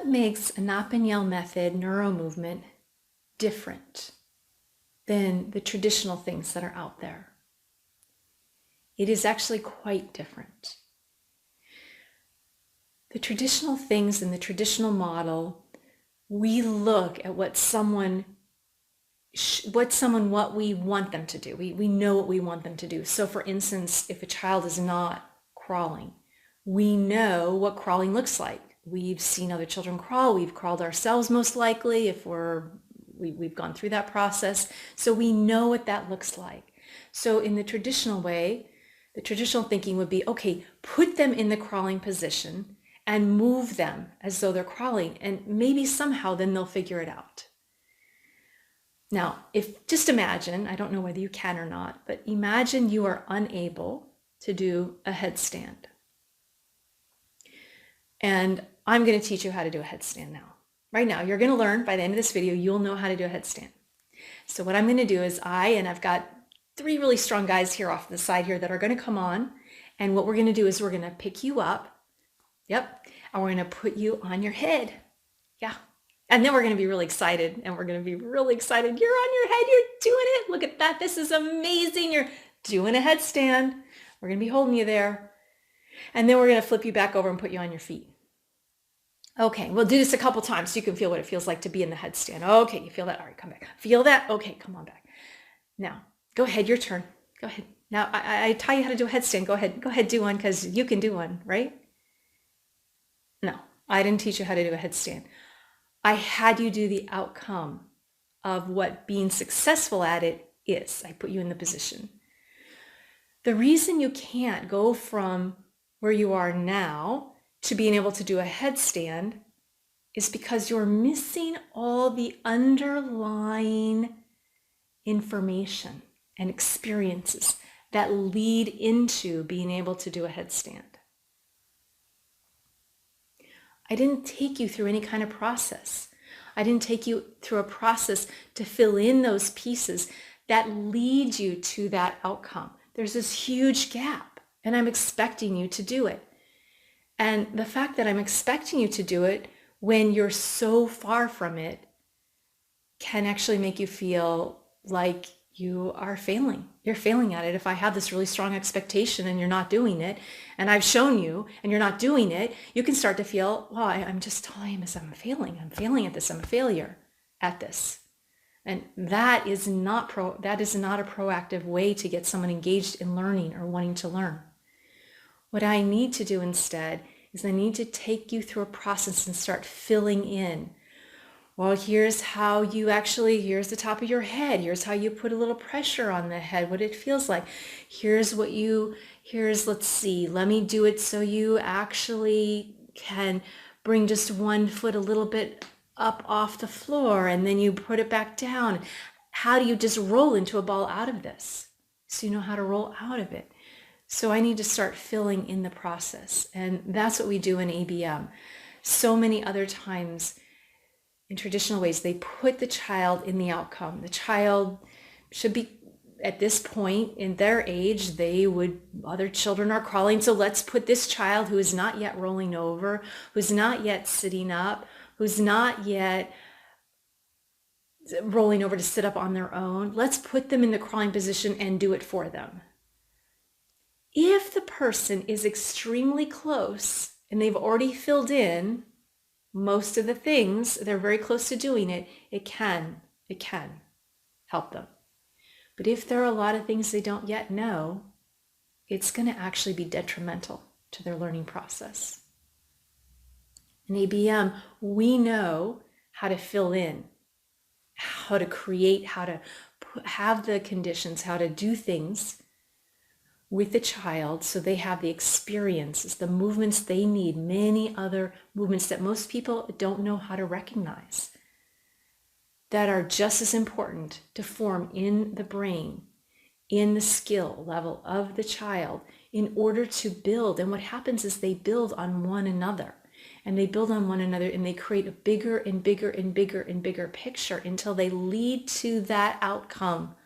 makes Anat Baniel Method NeuroMovement different than the traditional things that are out there? It is actually quite different. The traditional things in the traditional model, we look at what we want them to do. We know what we want them to do. So for instance, if a child is not crawling, we know what crawling looks like. We've seen other children crawl. We've crawled ourselves most likely if we've gone through that process. So we know what that looks like. So in the traditional way, the traditional thinking would be, okay, put them in the crawling position and move them as though they're crawling, and maybe somehow then they'll figure it out. Now, just imagine, I don't know whether you can or not, but imagine you are unable to do a headstand. And I'm going to teach you how to do a headstand now. Right now, you're going to learn, by the end of this video, you'll know how to do a headstand. So what I'm going to do is I've got 3 really strong guys here off the side here that are going to come on. And what we're going to do is we're going to pick you up. Yep. And we're going to put you on your head. Yeah. And then we're going to be really excited. And we're going to be really excited. You're on your head. You're doing it. Look at that. This is amazing. You're doing a headstand. We're going to be holding you there. And then we're going to flip you back over and put you on your feet. Okay, we'll do this a couple times so you can feel what it feels like to be in the headstand. Okay, you feel that? All right, come back. Feel that? Okay, come on back. Now, go ahead, your turn. Go ahead. Now, I taught you how to do a headstand. Go ahead, do one, because you can do one, right? No, I didn't teach you how to do a headstand. I had you do the outcome of what being successful at it is. I put you in the position. The reason you can't go from where you are now to being able to do a headstand is because you're missing all the underlying information and experiences that lead into being able to do a headstand. I didn't take you through any kind of process. I didn't take you through a process to fill in those pieces that lead you to that outcome. There's this huge gap, and I'm expecting you to do it. And the fact that I'm expecting you to do it when you're so far from it can actually make you feel like you are failing. You're failing at it. If I have this really strong expectation and you're not doing it, and I've shown you and you're not doing it, you can start to feel, well, I'm just telling us I'm failing. I'm failing at this. I'm a failure at this. And that is not a proactive way to get someone engaged in learning or wanting to learn. What I need to do instead is I need to take you through a process and start filling in. Well, here's how here's the top of your head. Here's how you put a little pressure on the head, what it feels like. Let's see, let me do it so you actually can bring just one foot a little bit up off the floor, and then you put it back down. How do you just roll into a ball out of this? So you know how to roll out of it. So I need to start filling in the process. And that's what we do in ABM. So many other times in traditional ways, they put the child in the outcome. The child should be, at this point in their age, other children are crawling. So let's put this child who is not yet rolling over, who's not yet sitting up, who's not yet rolling over to sit up on their own. Let's put them in the crawling position and do it for them. If the person is extremely close and they've already filled in most of the things, they're very close to doing it, it can help them. But if there are a lot of things they don't yet know, it's going to actually be detrimental to their learning process. In ABM, we know how to fill in, how to create, how to have the conditions, how to do things with the child so they have the experiences, the movements they need, many other movements that most people don't know how to recognize, that are just as important to form in the brain, in the skill level of the child in order to build. And what happens is they build on one another, and they build on one another, and they create a bigger and bigger and bigger and bigger picture until they lead to that outcome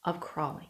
of crawling.